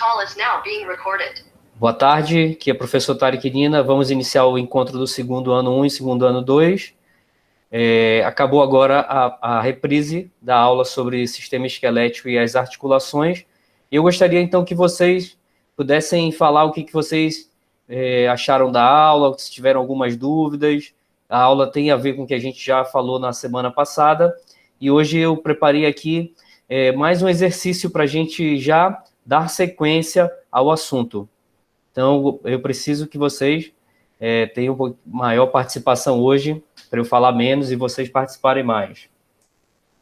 call is now being recorded. Boa tarde, aqui é o professor Tarek Nina. Vamos iniciar o encontro do segundo ano 1 e segundo ano 2. Acabou agora a reprise da aula sobre sistema esquelético e as articulações. Eu gostaria, então, que vocês pudessem falar o que vocês acharam da aula, se tiveram algumas dúvidas. A aula tem a ver com o que a gente já falou na semana passada, e hoje eu preparei aqui mais um exercício para a gente já dar sequência ao assunto. Então, eu preciso que vocês tenham maior participação hoje, para eu falar menos e vocês participarem mais.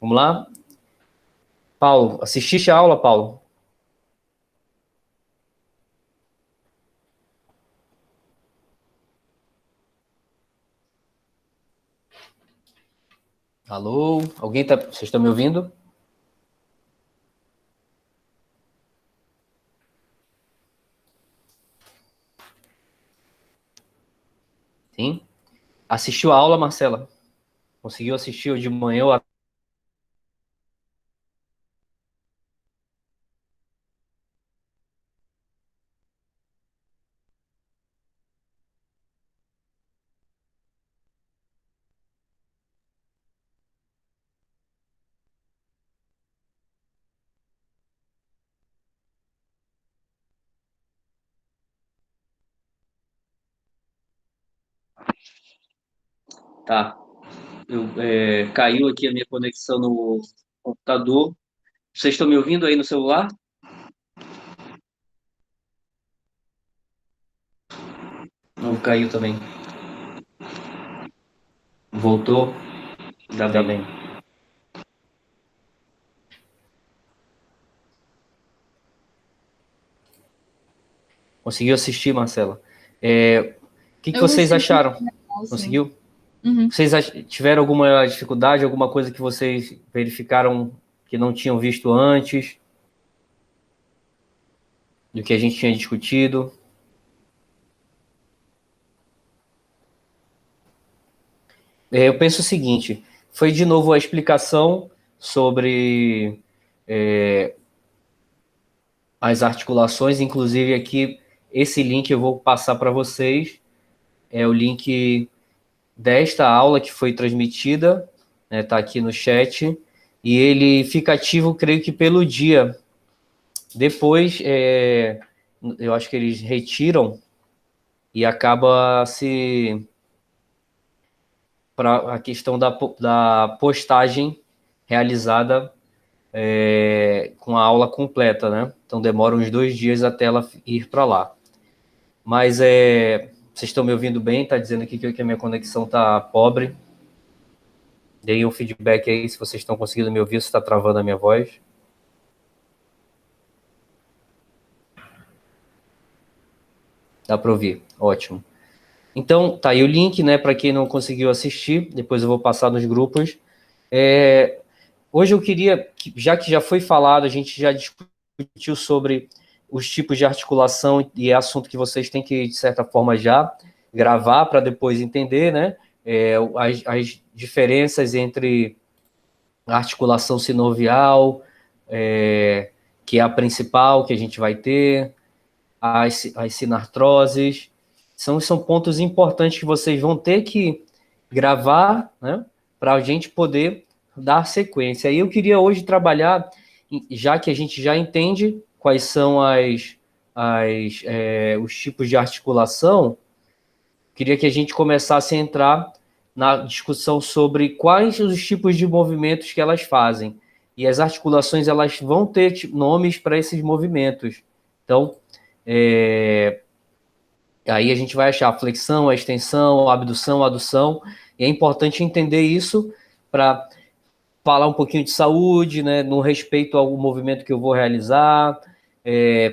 Vamos lá? Paulo, assististe a aula, Paulo? Alô? Alguém tá... Vocês estão me ouvindo? Sim? Assistiu a aula, Marcela? Conseguiu assistir de manhã ou Tá. Caiu aqui a minha conexão no computador. Vocês estão me ouvindo aí no celular? Não, caiu também. Voltou? Ainda bem. Conseguiu assistir, Marcela? O que vocês acharam? Conseguiu? Uhum. Vocês tiveram alguma dificuldade, alguma coisa que vocês verificaram que não tinham visto antes? Do que a gente tinha discutido? Eu penso o seguinte, foi de novo a explicação sobre as articulações, inclusive aqui, esse link eu vou passar para vocês, é o link desta aula que foi transmitida, tá aqui no chat, e ele fica ativo, creio que pelo dia. Depois, eu acho que eles retiram e acaba para a questão da postagem realizada com a aula completa, né? Então demora uns 2 dias até ela ir para lá. Mas vocês estão me ouvindo bem? Está dizendo aqui que a minha conexão está pobre. Deem um feedback aí se vocês estão conseguindo me ouvir, se está travando a minha voz. Dá para ouvir, ótimo. Então, tá aí o link, né, para quem não conseguiu assistir, depois eu vou passar nos grupos. Hoje eu queria, já que já foi falado, a gente já discutiu sobre os tipos de articulação e é assunto que vocês têm que, de certa forma, já gravar para depois entender, né, as diferenças entre a articulação sinovial, que é a principal que a gente vai ter, as sinartroses, são pontos importantes que vocês vão ter que gravar, né, para a gente poder dar sequência. Aí eu queria hoje trabalhar, já que a gente já entende quais são os tipos de articulação, queria que a gente começasse a entrar na discussão sobre quais os tipos de movimentos que elas fazem. E as articulações, elas vão ter nomes para esses movimentos. Então, aí a gente vai achar a flexão, a extensão, a abdução, a adução, e é importante entender isso para falar um pouquinho de saúde, né, no respeito ao movimento que eu vou realizar,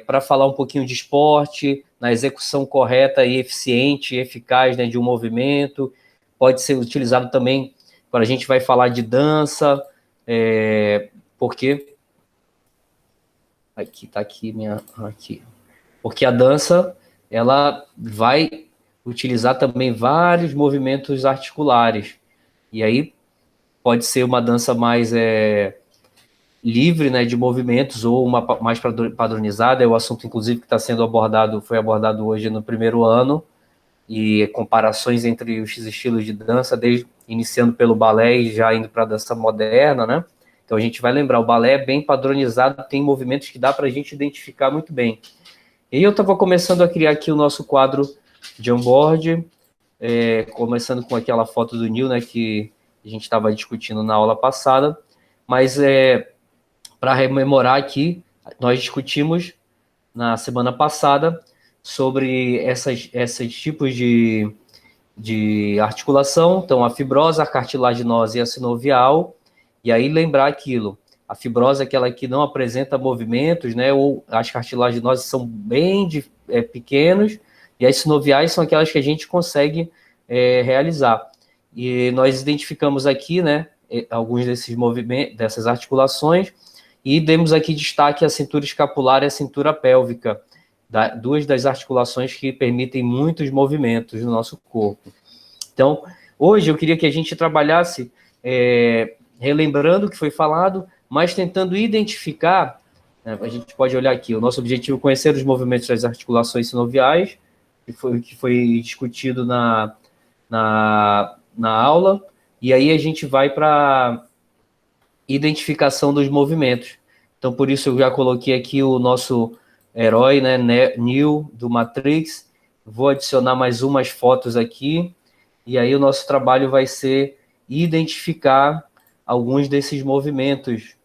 para falar um pouquinho de esporte, na execução correta e eficiente e eficaz, né, de um movimento. Pode ser utilizado também quando a gente vai falar de dança, porque... Aqui, tá aqui, aqui. Porque a dança, ela vai utilizar também vários movimentos articulares. E aí pode ser uma dança mais livre, né, de movimentos ou uma mais padronizada. É o assunto, inclusive, que está sendo abordado, foi abordado hoje no primeiro ano, e comparações entre os estilos de dança, desde iniciando pelo balé e já indo para a dança moderna, né? Então a gente vai lembrar, o balé é bem padronizado, tem movimentos que dá para a gente identificar muito bem. E eu estava começando a criar aqui o nosso quadro de onboard, começando com aquela foto do Neil, né, que a gente estava discutindo na aula passada, mas para rememorar aqui, nós discutimos na semana passada sobre esses tipos de articulação, então a fibrosa, a cartilaginosa e a sinovial, e aí lembrar aquilo, a fibrosa é aquela que não apresenta movimentos, né, ou as cartilaginosas são bem pequenos, e as sinoviais são aquelas que a gente consegue realizar. E nós identificamos aqui, né, alguns desses movimentos, dessas articulações, e demos aqui destaque à cintura escapular e à cintura pélvica, duas das articulações que permitem muitos movimentos no nosso corpo. Então, hoje eu queria que a gente trabalhasse relembrando o que foi falado, mas tentando identificar, né, a gente pode olhar aqui, o nosso objetivo é conhecer os movimentos das articulações sinoviais, que foi discutido na aula, e aí a gente vai para identificação dos movimentos. Então, por isso eu já coloquei aqui o nosso herói, né, Neo, do Matrix. Vou adicionar mais umas fotos aqui, e aí o nosso trabalho vai ser identificar alguns desses movimentos,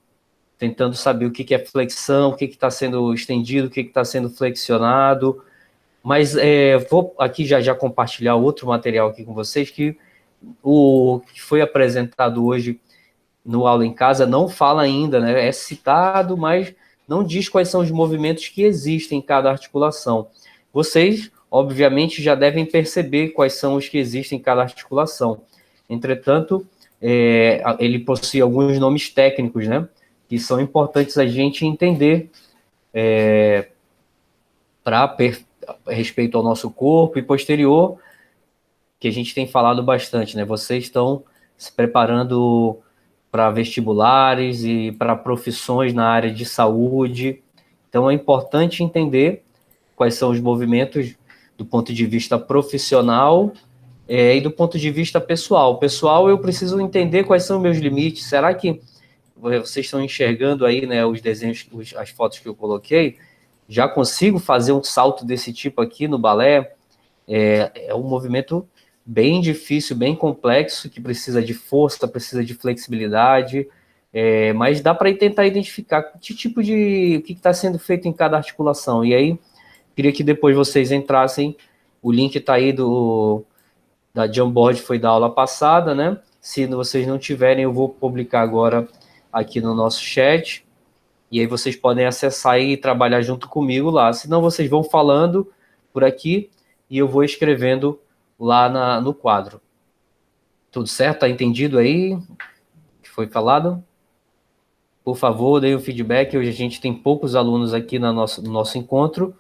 tentando saber o que é flexão, o que está sendo estendido, o que está sendo flexionado. Mas vou aqui já compartilhar outro material aqui com vocês, que o que foi apresentado hoje no Aula em Casa não fala ainda, né? É citado, mas não diz quais são os movimentos que existem em cada articulação. Vocês, obviamente, já devem perceber quais são os que existem em cada articulação. Entretanto, ele possui alguns nomes técnicos, né? Que são importantes a gente entender para respeito ao nosso corpo e posterior, que a gente tem falado bastante, né? Vocês estão se preparando para vestibulares e para profissões na área de saúde. Então, é importante entender quais são os movimentos do ponto de vista profissional e do ponto de vista pessoal. Pessoal, eu preciso entender quais são meus limites. Será que vocês estão enxergando aí, né, os desenhos, as fotos que eu coloquei? Já consigo fazer um salto desse tipo aqui no balé? É um movimento bem difícil, bem complexo, que precisa de força, precisa de flexibilidade, mas dá para tentar identificar que tipo de o que está sendo feito em cada articulação. E aí, queria que depois vocês entrassem, o link está aí da Jamboard, foi da aula passada, né? Se vocês não tiverem, eu vou publicar agora aqui no nosso chat, e aí vocês podem acessar e trabalhar junto comigo lá. Senão vocês vão falando por aqui, e eu vou escrevendo lá no quadro. Tudo certo? Tá entendido aí o que foi falado? Por favor, deem o feedback. Hoje a gente tem poucos alunos aqui no nosso encontro.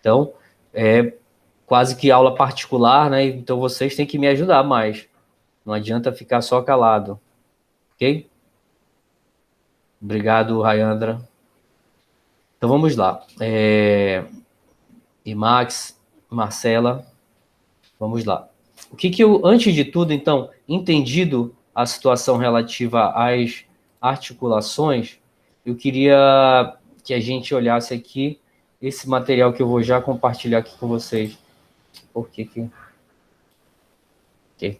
Então, é quase que aula particular, né? Então, vocês têm que me ajudar mais. Não adianta ficar só calado. Ok? Obrigado, Rayandra. Então, vamos lá. E Max, Marcela, vamos lá. O que eu, antes de tudo, então, entendido a situação relativa às articulações, eu queria que a gente olhasse aqui esse material que eu vou já compartilhar aqui com vocês. Por que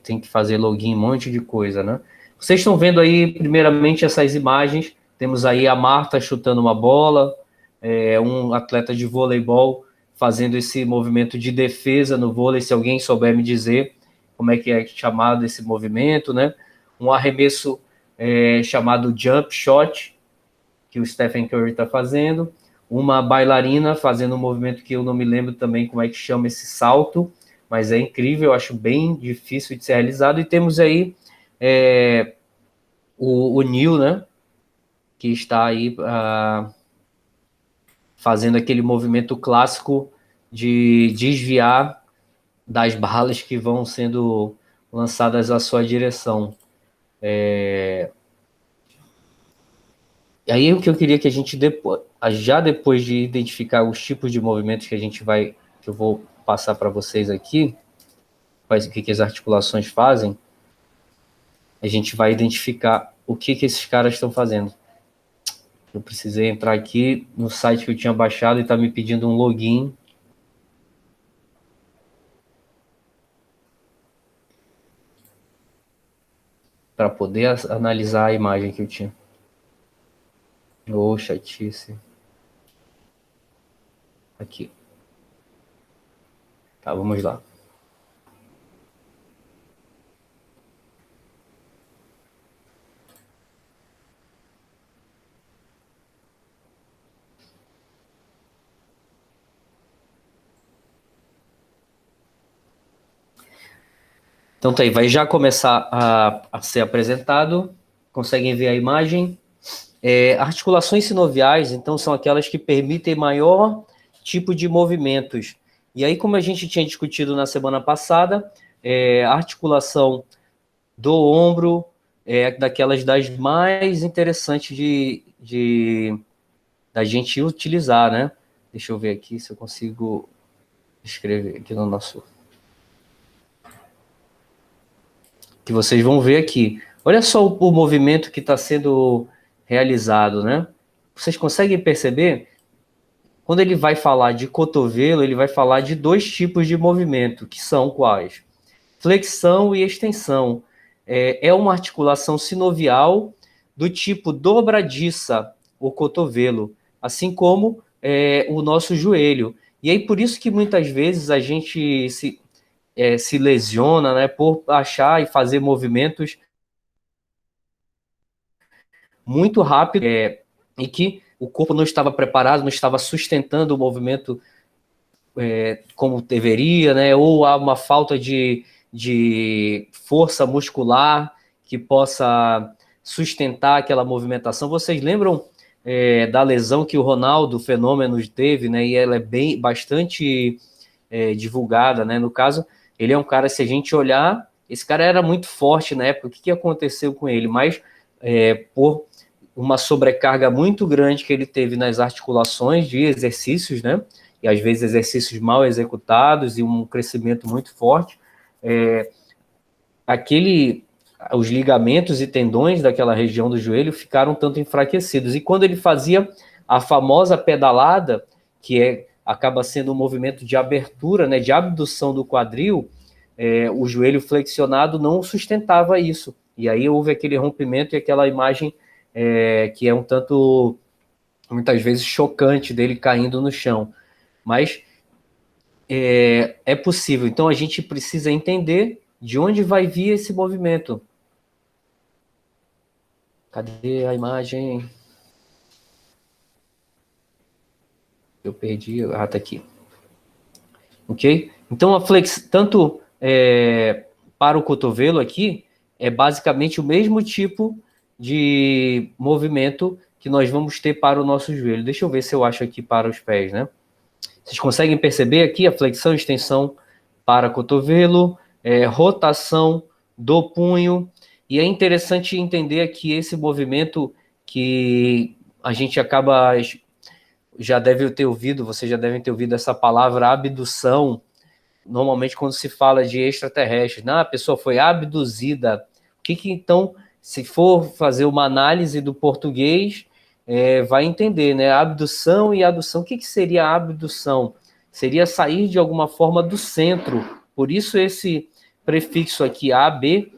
tem que fazer login, um monte de coisa, né? Vocês estão vendo aí, primeiramente, essas imagens. Temos aí a Marta chutando uma bola, um atleta de voleibol fazendo esse movimento de defesa no vôlei, se alguém souber me dizer como é que é chamado esse movimento, né? Um arremesso chamado jump shot, que o Stephen Curry está fazendo. Uma bailarina fazendo um movimento que eu não me lembro também como é que chama esse salto, mas é incrível, eu acho bem difícil de ser realizado. E temos aí o Neil, né? Que está aí fazendo aquele movimento clássico de desviar das balas que vão sendo lançadas à sua direção. E aí o que eu queria que a gente, já depois de identificar os tipos de movimentos que que eu vou passar para vocês aqui, o que as articulações fazem, a gente vai identificar o que esses caras estão fazendo. Eu precisei entrar aqui no site que eu tinha baixado e está me pedindo um login. Para poder analisar a imagem que eu tinha. Ô, chatice. Aqui. Tá, vamos lá. Então tá aí, vai já começar a ser apresentado. Conseguem ver a imagem. Articulações sinoviais, então, são aquelas que permitem maior tipo de movimentos. E aí, como a gente tinha discutido na semana passada, a articulação do ombro é daquelas das mais interessantes da gente utilizar, né? Deixa eu ver aqui se eu consigo escrever aqui no nosso... Que vocês vão ver aqui. Olha só o movimento que está sendo realizado, né? Vocês conseguem perceber? Quando ele vai falar de cotovelo, ele vai falar de dois tipos de movimento, que são quais? Flexão e extensão. É uma articulação sinovial do tipo dobradiça, o cotovelo, assim como o nosso joelho. E aí, por isso que muitas vezes a gente se lesiona, né, por achar e fazer movimentos muito rápidos e que o corpo não estava preparado, não estava sustentando o movimento como deveria, né? Ou há uma falta de força muscular que possa sustentar aquela movimentação. Vocês lembram da lesão que o Ronaldo Fenômeno teve, né? E ela é bastante divulgada, né? No caso, ele é um cara, se a gente olhar, esse cara era muito forte na época. O que aconteceu com ele? Mas por uma sobrecarga muito grande que ele teve nas articulações de exercícios, né? E às vezes exercícios mal executados e um crescimento muito forte, os ligamentos e tendões daquela região do joelho ficaram tanto enfraquecidos. E quando ele fazia a famosa pedalada, que acaba sendo um movimento de abertura, né, de abdução do quadril, o joelho flexionado não sustentava isso. E aí houve aquele rompimento e aquela imagem que é um tanto, muitas vezes, chocante dele caindo no chão. Mas é possível. Então a gente precisa entender de onde vai vir esse movimento. Cadê a imagem? Eu perdi. Ah, tá aqui. Ok? Então, tanto para o cotovelo aqui, é basicamente o mesmo tipo de movimento que nós vamos ter para o nosso joelho. Deixa eu ver se eu acho aqui para os pés, né? Vocês conseguem perceber aqui a flexão e extensão para cotovelo, rotação do punho, e é interessante entender aqui esse movimento que a gente acaba, já deve ter ouvido, vocês já devem ter ouvido essa palavra abdução, normalmente quando se fala de extraterrestres, a pessoa foi abduzida. O que então, se for fazer uma análise do português, vai entender, né? Abdução e adução. O que seria a abdução? Seria sair de alguma forma do centro. Por isso esse prefixo aqui, AB,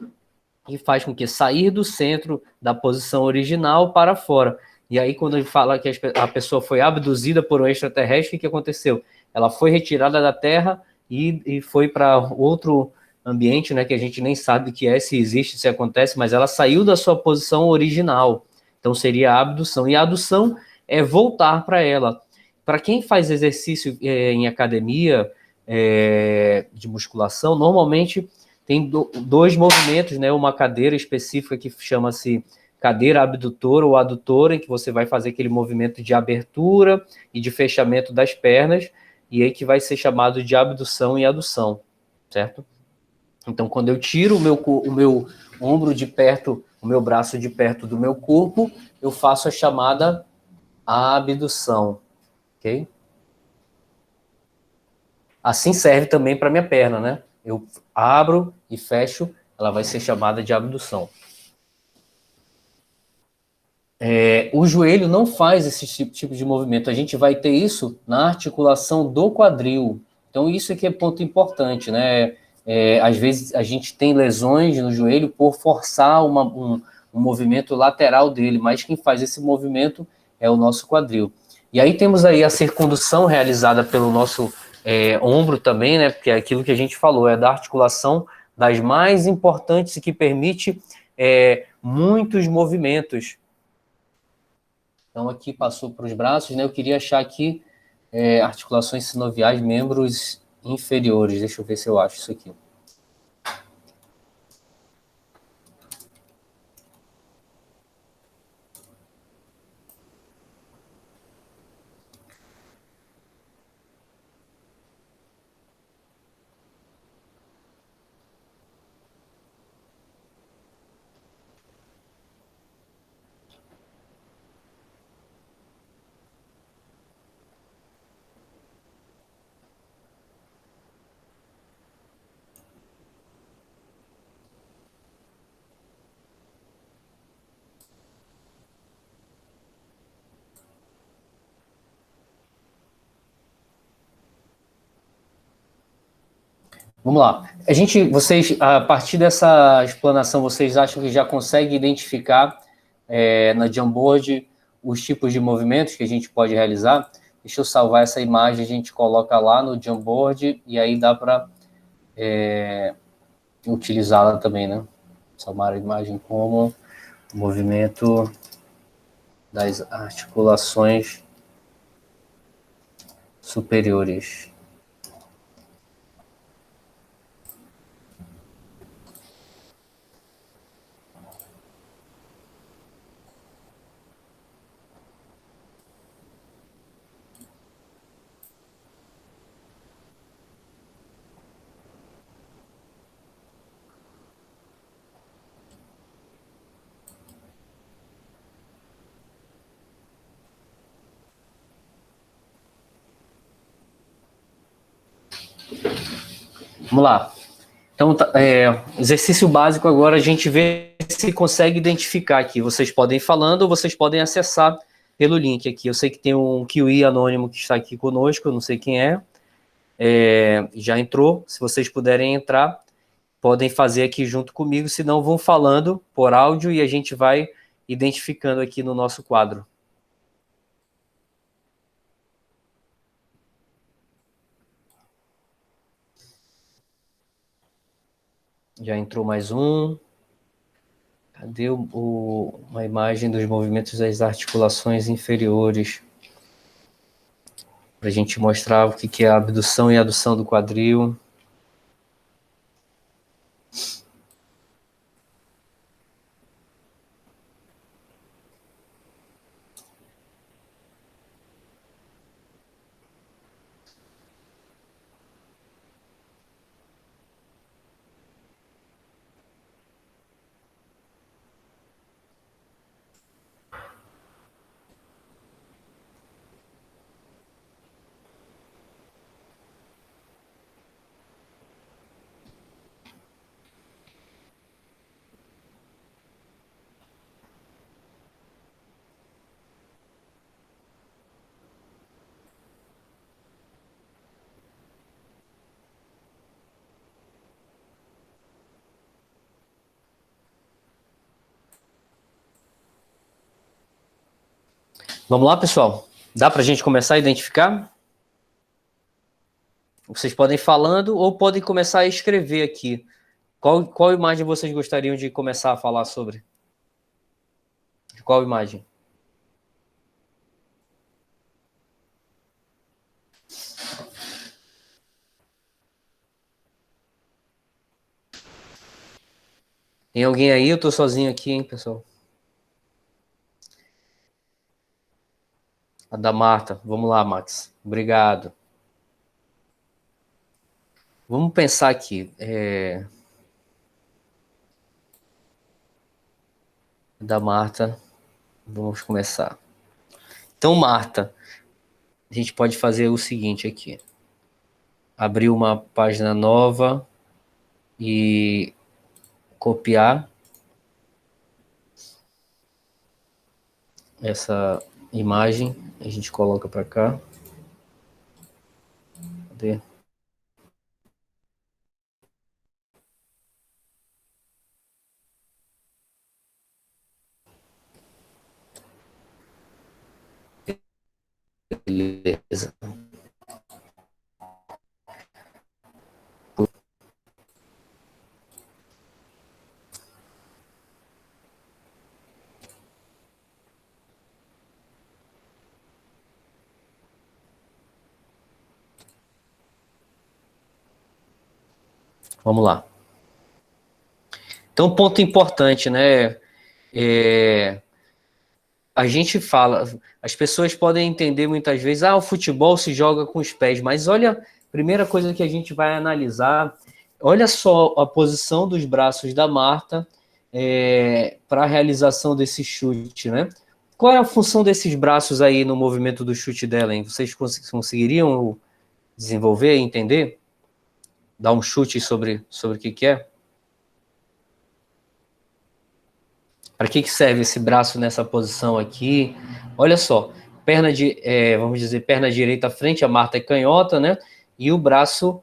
que faz com que sair do centro da posição original para fora. E aí, quando ele fala que a pessoa foi abduzida por um extraterrestre, o que aconteceu? Ela foi retirada da Terra e foi para outro ambiente, né, que a gente nem sabe o que é, se existe, se acontece, mas ela saiu da sua posição original. Então, seria a abdução. E a adução é voltar para ela. Para quem faz exercício em academia de musculação, normalmente tem dois movimentos, né? Uma cadeira específica que chama-se cadeira abdutora ou adutora, em que você vai fazer aquele movimento de abertura e de fechamento das pernas, e aí que vai ser chamado de abdução e adução, certo? Então, quando eu tiro o meu ombro de perto, o meu braço de perto do meu corpo, eu faço a chamada abdução, ok? Assim serve também para minha perna, né? Eu abro e fecho, ela vai ser chamada de abdução. O joelho não faz esse tipo de movimento. A gente vai ter isso na articulação do quadril. Então, isso aqui é ponto importante, né? Às vezes a gente tem lesões no joelho por forçar um movimento lateral dele, mas quem faz esse movimento é o nosso quadril. E aí temos aí a circundução realizada pelo nosso ombro também, né? Porque é aquilo que a gente falou, é da articulação das mais importantes e que permite muitos movimentos. Então, aqui passou para os braços, né? Eu queria achar aqui articulações sinoviais, membros inferiores. Deixa eu ver se eu acho isso aqui. Vamos lá. Vocês, a partir dessa explanação, vocês acham que já conseguem identificar na Jamboard os tipos de movimentos que a gente pode realizar? Deixa eu salvar essa imagem, a gente coloca lá no Jamboard e aí dá para utilizá-la também, né? Salvar a imagem como movimento das articulações superiores. Vamos lá. Então, exercício básico agora, a gente vê se consegue identificar aqui. Vocês podem ir falando ou vocês podem acessar pelo link aqui. Eu sei que tem um Kiwi anônimo que está aqui conosco, eu não sei quem já entrou. Se vocês puderem entrar, podem fazer aqui junto comigo, senão vão falando por áudio e a gente vai identificando aqui no nosso quadro. Já entrou mais um. Cadê uma imagem dos movimentos das articulações inferiores? Para a gente mostrar o que é a abdução e a adução do quadril. Vamos lá, pessoal? Dá para a gente começar a identificar? Vocês podem ir falando ou podem começar a escrever aqui. Qual imagem vocês gostariam de começar a falar sobre? De qual imagem? Tem alguém aí? Eu tô sozinho aqui, hein, pessoal? A da Marta. Vamos lá, Max. Obrigado. Vamos pensar aqui. Da Marta. Vamos começar. Então, Marta, a gente pode fazer o seguinte aqui. Abrir uma página nova e copiar essa imagem. A gente coloca para cá. Cadê? Beleza. Vamos lá. Então, ponto importante, né? A gente fala, as pessoas podem entender muitas vezes, o futebol se joga com os pés, mas olha, a primeira coisa que a gente vai analisar, olha só a posição dos braços da Marta para a realização desse chute, né? Qual é a função desses braços aí no movimento do chute dela, hein? Vocês conseguiriam desenvolver, entender? Dar um chute sobre o que é? Para que serve esse braço nessa posição aqui? Olha só, vamos dizer, perna direita à frente, a Marta é canhota, né? E o braço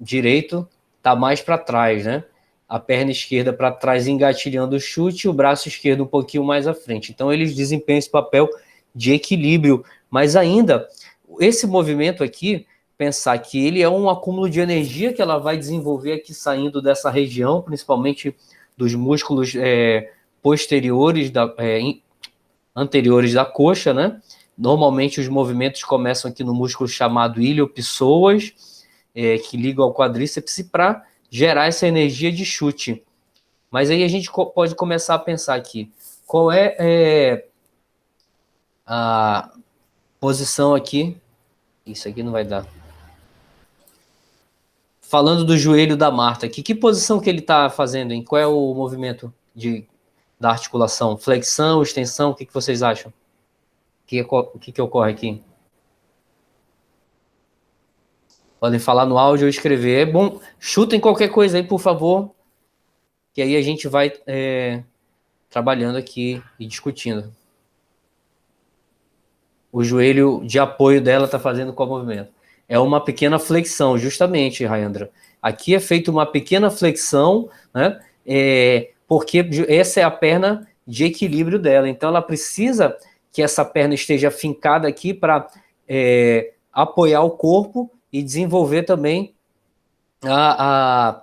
direito está mais para trás, né? A perna esquerda para trás engatilhando o chute e o braço esquerdo um pouquinho mais à frente. Então eles desempenham esse papel de equilíbrio, mas ainda esse movimento aqui, pensar que ele é um acúmulo de energia que ela vai desenvolver aqui saindo dessa região, principalmente dos músculos posteriores, anteriores da coxa, né? Normalmente os movimentos começam aqui no músculo chamado iliopsoas, que liga ao quadríceps para gerar essa energia de chute. Mas aí a gente pode começar a pensar aqui, qual é a posição aqui? Isso aqui não vai dar. Falando do joelho da Marta aqui, que posição que ele está fazendo, hein? Qual é o movimento da articulação? Flexão, extensão, o que vocês acham? O que ocorre aqui? Podem falar no áudio ou escrever. É bom, chutem qualquer coisa aí, por favor, que aí a gente vai trabalhando aqui e discutindo. O joelho de apoio dela está fazendo qual movimento? É uma pequena flexão, justamente, Rayandra. Aqui é feita uma pequena flexão, né? Porque essa é a perna de equilíbrio dela. Então, ela precisa que essa perna esteja fincada aqui para apoiar o corpo e desenvolver também a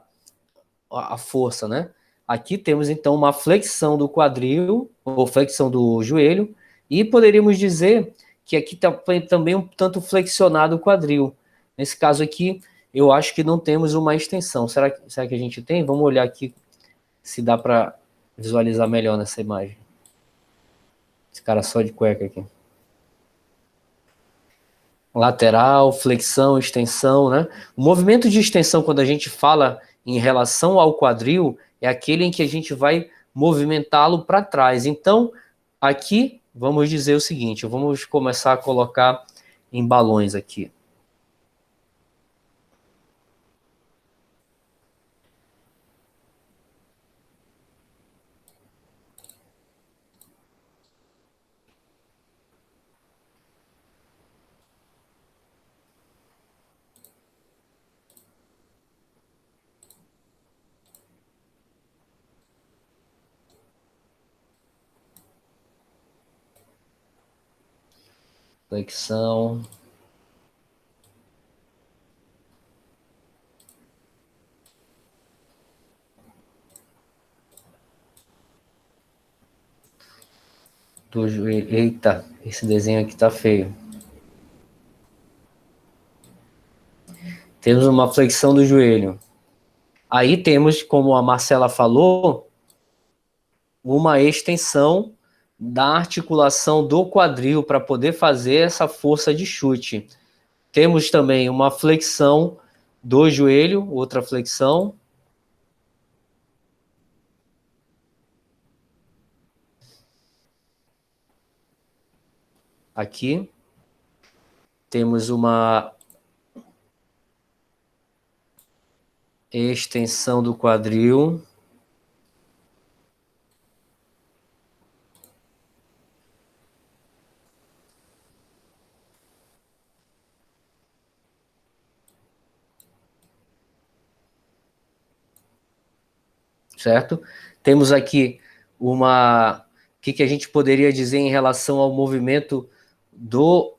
força, né? Aqui temos, então, uma flexão do quadril, ou flexão do joelho, e poderíamos dizer que aqui está também um tanto flexionado o quadril. Nesse caso aqui, eu acho que não temos uma extensão. Será que a gente tem? Vamos olhar aqui se dá para visualizar melhor nessa imagem. Esse cara só de cueca aqui. Lateral, flexão, extensão, né? O movimento de extensão, quando a gente fala em relação ao quadril, é aquele em que a gente vai movimentá-lo para trás. Então, aqui, vamos dizer o seguinte, vamos começar a colocar em balões aqui. Flexão. Do joelho. Eita, esse desenho aqui tá feio. Temos uma flexão do joelho. Aí temos, como a Marcela falou, uma extensão da articulação do quadril para poder fazer essa força de chute. Temos também uma flexão do joelho, outra flexão. aqui. Temos uma extensão do quadril. Certo? Temos aqui uma... O que a gente poderia dizer em relação ao movimento do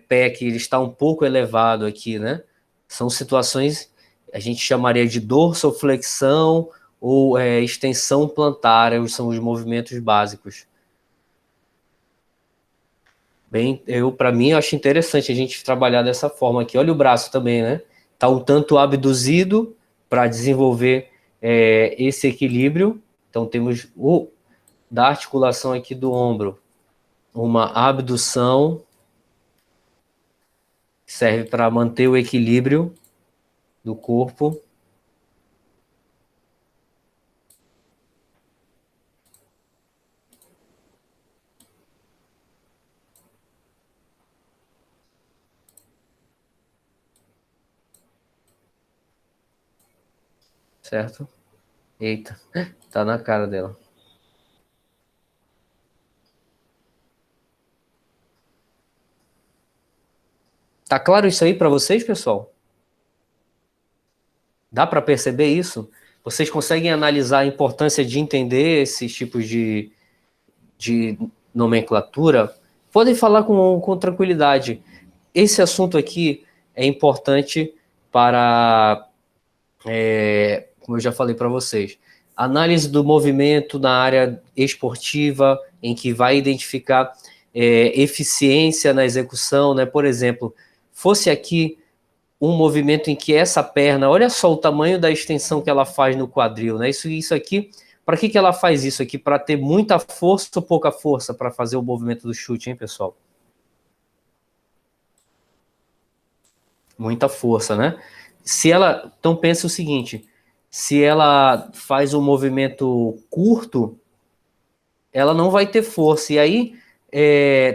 pé, que ele está um pouco elevado aqui, né? São situações, a gente chamaria de dorsoflexão ou extensão plantar, são os movimentos básicos. Bem, para mim, eu acho interessante a gente trabalhar dessa forma aqui. Olha o braço também, né? Tá um tanto abduzido para desenvolver esse equilíbrio. Então, temos da articulação aqui do ombro, uma abdução, que serve para manter o equilíbrio do corpo. Certo? Eita, tá na cara dela. Tá claro isso aí para vocês, pessoal? Dá para perceber isso? Vocês conseguem analisar a importância de entender esses tipos de nomenclatura? Podem falar com tranquilidade. Esse assunto aqui é importante para, como eu já falei para vocês, análise do movimento na área esportiva, em que vai identificar eficiência na execução, né? Por exemplo, fosse aqui um movimento em que essa perna, olha só o tamanho da extensão que ela faz no quadril, né? Isso aqui, para que ela faz isso aqui? Para ter muita força ou pouca força para fazer o movimento do chute, hein, pessoal? Muita força, né? Se ela, então pensa o seguinte, se ela faz um movimento curto, ela não vai ter força, e aí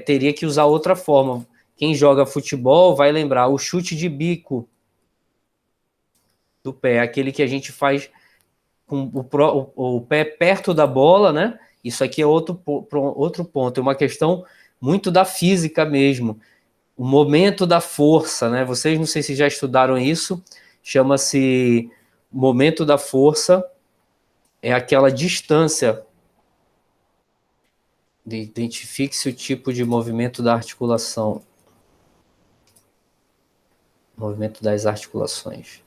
teria que usar outra forma. Quem joga futebol vai lembrar o chute de bico do pé, aquele que a gente faz com o pé perto da bola, né? Isso aqui é outro ponto, é uma questão muito da física mesmo. O momento da força, né? Vocês não sei se já estudaram isso, chama-se momento da força, é aquela distância. Identifique-se o tipo de movimento da articulação. Movimento das articulações.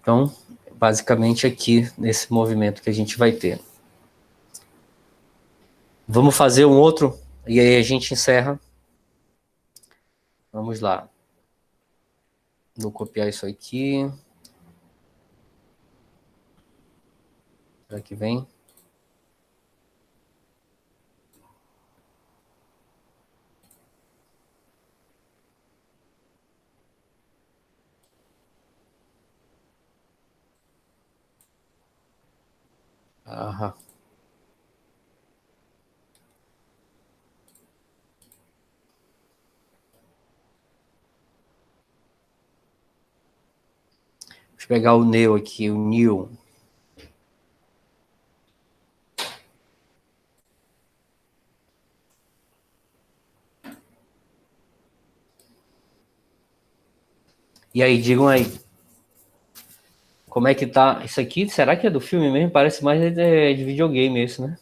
Então, basicamente aqui nesse movimento que a gente vai ter. Vamos fazer um outro e aí a gente encerra. Vamos lá. Vou copiar isso aqui. Será que vem? Aham. Deixa eu pegar o Neo aqui, o New. E aí, digam aí. Como é que tá? Isso aqui, será que é do filme mesmo? Parece mais de videogame isso, né?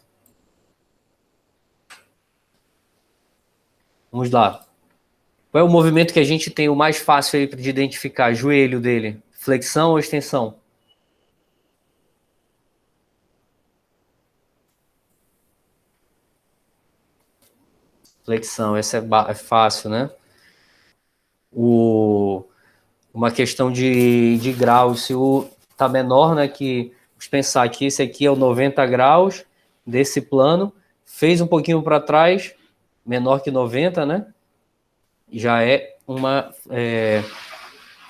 Vamos lá. Qual é o movimento que a gente tem o mais fácil aí de identificar? Joelho dele. Flexão ou extensão? Flexão, essa é fácil, né? Uma questão de graus. Se o tá menor, né? Que vamos pensar que esse aqui é o 90 graus desse plano, fez um pouquinho para trás, menor que 90, né? Já é uma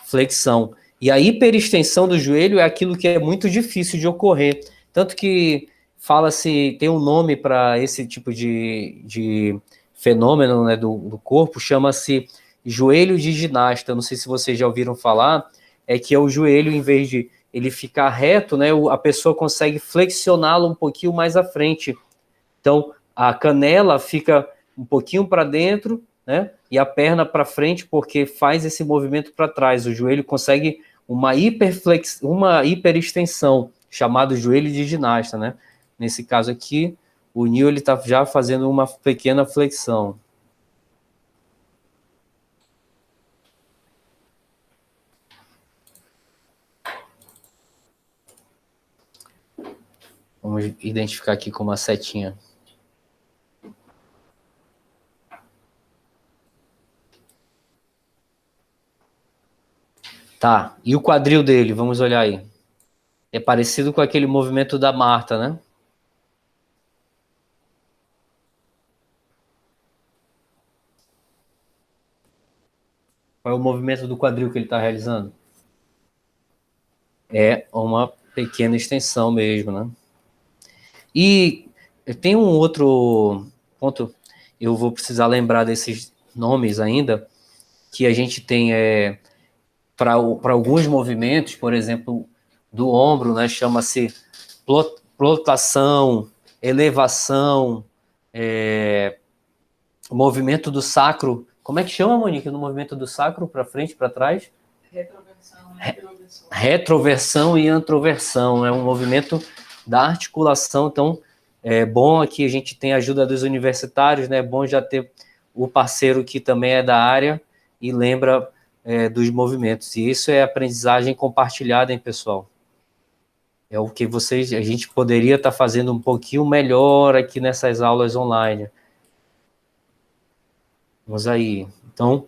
flexão. E a hiperextensão do joelho é aquilo que é muito difícil de ocorrer. Tanto que fala-se, tem um nome para esse tipo de fenômeno, né, do corpo, chama-se joelho de ginasta. Não sei se vocês já ouviram falar, é que é o joelho, em vez de ele ficar reto, né, a pessoa consegue flexioná-lo um pouquinho mais à frente. Então, a canela fica um pouquinho para dentro, né? E a perna para frente, porque faz esse movimento para trás. O joelho consegue uma hiperextensão, chamado joelho de ginasta, né? Nesse caso aqui, o Neil ele está já fazendo uma pequena flexão. Vamos identificar aqui com uma setinha. Tá, e o quadril dele? Vamos olhar aí. É parecido com aquele movimento da Marta, né? Qual é o movimento do quadril que ele está realizando? É uma pequena extensão mesmo, né? E tem um outro ponto, eu vou precisar lembrar desses nomes ainda, que a gente tem para alguns movimentos, por exemplo, do ombro, né? Chama-se plotação, elevação, movimento do sacro. Como é que chama, Monique, no movimento do sacro, para frente, para trás? Retroversão e antroversão. É um movimento da articulação. Então, é bom aqui a gente tem a ajuda dos universitários, né? É bom já ter o parceiro que também é da área e lembra dos movimentos. E isso é aprendizagem compartilhada, hein, pessoal? É o que a gente poderia estar fazendo um pouquinho melhor aqui nessas aulas online. Vamos aí. Então,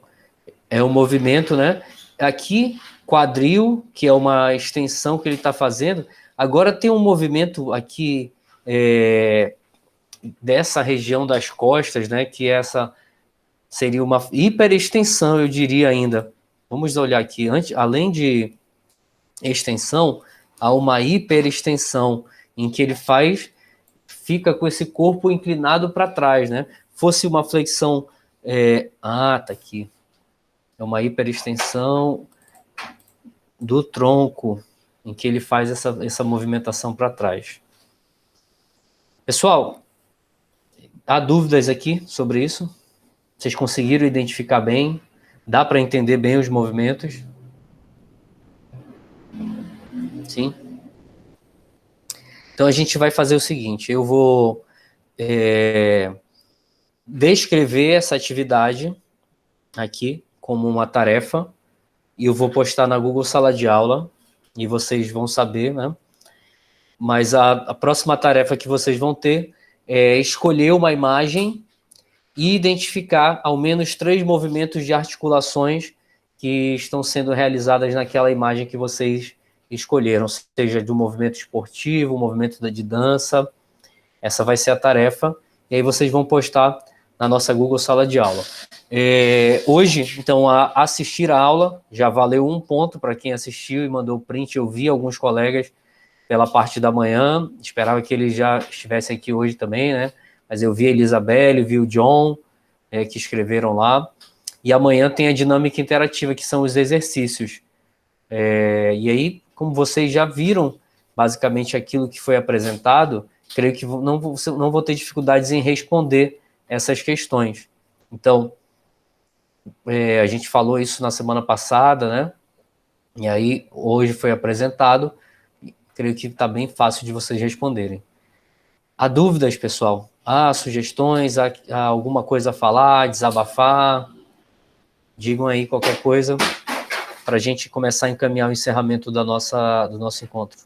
é um movimento, né? Aqui, quadril, que é uma extensão que ele está fazendo. Agora tem um movimento aqui dessa região das costas, né? Que essa seria uma hiperextensão, eu diria ainda. Vamos olhar aqui. Além de extensão, há uma hiperextensão em que ele fica com esse corpo inclinado para trás, né? Fosse uma flexão. Tá aqui. É uma hiperextensão do tronco, em que ele faz essa movimentação para trás. Pessoal, há dúvidas aqui sobre isso? Vocês conseguiram identificar bem? Dá para entender bem os movimentos? Sim? Então a gente vai fazer o seguinte, eu vou descrever essa atividade aqui como uma tarefa e eu vou postar na Google Sala de Aula e vocês vão saber, né? Mas a próxima tarefa que vocês vão ter é escolher uma imagem e identificar ao menos 3 movimentos de articulações que estão sendo realizadas naquela imagem que vocês escolheram, seja de um movimento esportivo, um movimento de dança. Essa vai ser a tarefa, e aí vocês vão postar na nossa Google Sala de Aula. Hoje, então, assistir a aula já valeu 1 ponto para quem assistiu e mandou print. Eu vi alguns colegas pela parte da manhã, esperava que eles já estivessem aqui hoje também, né? Mas eu vi a Isabelle, vi o John, que escreveram lá. E amanhã tem a dinâmica interativa, que são os exercícios. E aí, como vocês já viram basicamente aquilo que foi apresentado, creio que não vou ter dificuldades em responder essas questões. Então, a gente falou isso na semana passada, né? E aí, hoje foi apresentado. Creio que está bem fácil de vocês responderem. Há dúvidas, pessoal? Há sugestões? Há alguma coisa a falar, desabafar? Digam aí qualquer coisa para a gente começar a encaminhar o encerramento do nosso encontro.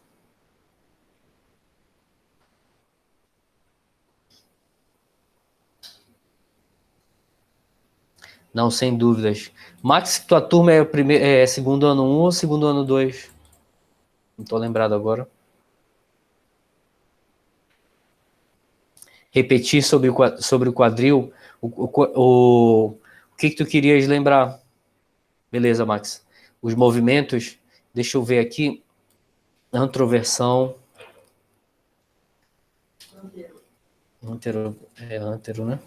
Não, sem dúvidas. Max, tua turma é segundo ano 1 ou segundo ano 2? Não estou lembrado agora. repetir sobre o quadril, o que tu querias lembrar? Beleza, Max. Os movimentos, deixa eu ver aqui, anteroversão. Antero, né?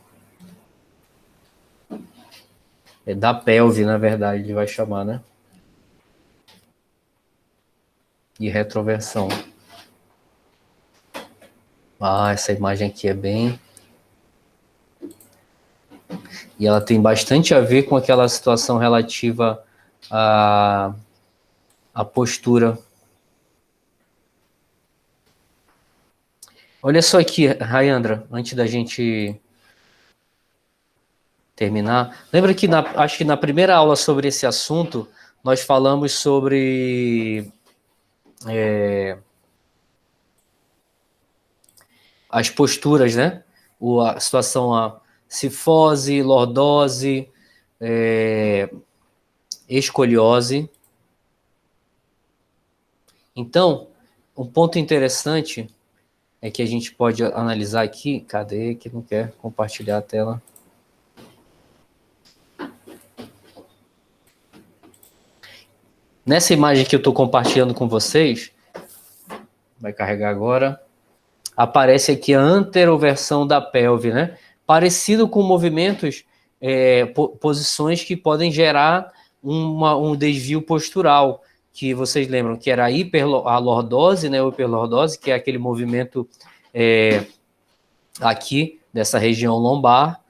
É da pelve, na verdade, ele vai chamar, né? E retroversão. Ah, essa imagem aqui é bem... E ela tem bastante a ver com aquela situação relativa à postura. Olha só aqui, Rayandra, antes da gente terminar. Lembra que acho que na primeira aula sobre esse assunto, nós falamos sobre as posturas, né? A situação, a cifose, lordose, escoliose. Então, um ponto interessante é que a gente pode analisar aqui. Cadê que não quer compartilhar a tela? Nessa imagem que eu estou compartilhando com vocês, vai carregar agora, aparece aqui a anteroversão da pelve, né? Parecido com movimentos, posições que podem gerar um desvio postural, que vocês lembram que era a lordose, né? O hiperlordose, que é aquele movimento aqui dessa região lombar,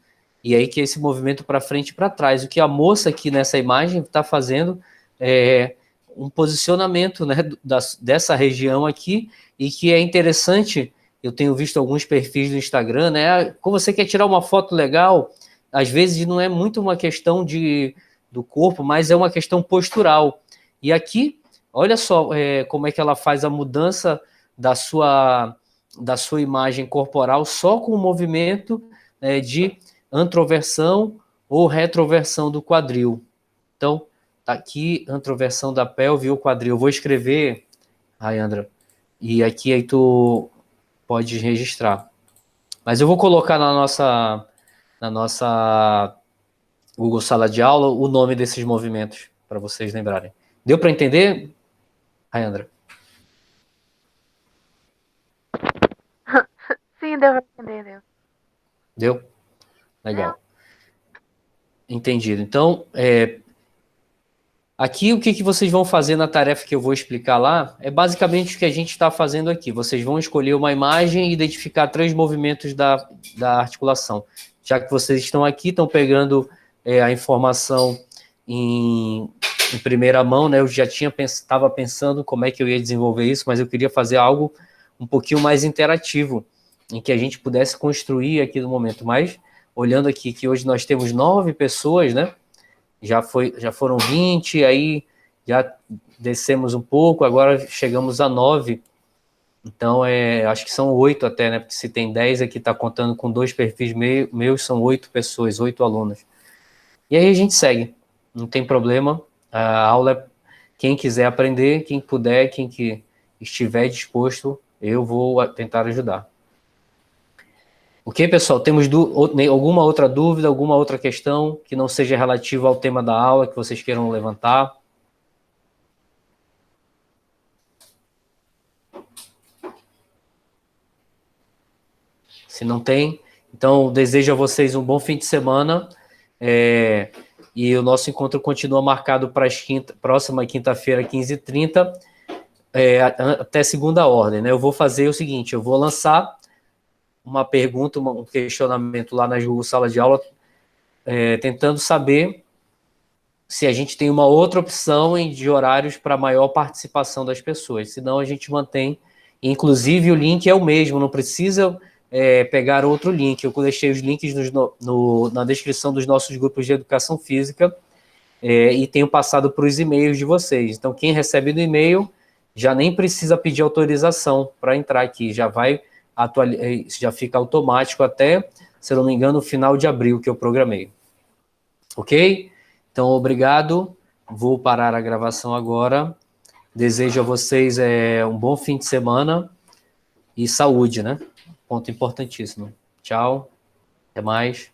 e aí que é esse movimento para frente e para trás. O que a moça aqui nessa imagem está fazendo é um posicionamento, né, dessa região aqui, e que é interessante. Eu tenho visto alguns perfis do Instagram, né? Como você quer tirar uma foto legal, às vezes não é muito uma questão do corpo, mas é uma questão postural. E aqui, olha só como é que ela faz a mudança da sua imagem corporal só com o movimento de anteroversão ou retroversão do quadril. Então, tá aqui, anteroversão da pelve ou quadril. Eu vou escrever, Rayandra, e aqui aí tu pode registrar. Mas eu vou colocar na nossa Google Sala de Aula o nome desses movimentos, para vocês lembrarem. Deu para entender, Rayandra? Sim, deu para entender, deu. Deu? Legal. Entendido. Então, aqui o que vocês vão fazer na tarefa que eu vou explicar lá é basicamente o que a gente está fazendo aqui. Vocês vão escolher uma imagem e identificar 3 movimentos da articulação. Já que vocês estão aqui, estão pegando a informação em primeira mão, né? Eu já estava pensando como é que eu ia desenvolver isso, mas eu queria fazer algo um pouquinho mais interativo, em que a gente pudesse construir aqui no momento. Mas, olhando aqui que hoje nós temos 9 pessoas, né? Já foram 20, aí já descemos um pouco, agora chegamos a 9. Então, acho que são 8 até, né? Porque se tem 10 aqui, está contando com 2 perfis meus, são 8 pessoas, 8 alunos. E aí a gente segue, não tem problema. A aula é quem quiser aprender, quem puder, quem que estiver disposto, eu vou tentar ajudar. Ok, pessoal? Temos alguma outra dúvida, alguma outra questão que não seja relativa ao tema da aula que vocês queiram levantar? Se não tem, então desejo a vocês um bom fim de semana. E o nosso encontro continua marcado para próxima quinta-feira, 15h30, até segunda ordem, né? Eu vou fazer o seguinte, eu vou lançar uma pergunta, um questionamento lá na Google Sala de Aula, tentando saber se a gente tem uma outra opção de horários para maior participação das pessoas. Senão a gente mantém, inclusive o link é o mesmo, não precisa pegar outro link. Eu deixei os links na descrição dos nossos grupos de educação física e tenho passado para os e-mails de vocês. Então, quem recebe no e-mail já nem precisa pedir autorização para entrar aqui, já fica automático até, se eu não me engano, no final de abril que eu programei. Ok? Então, obrigado. Vou parar a gravação agora. Desejo a vocês um bom fim de semana e saúde, né? Ponto importantíssimo. Tchau, até mais.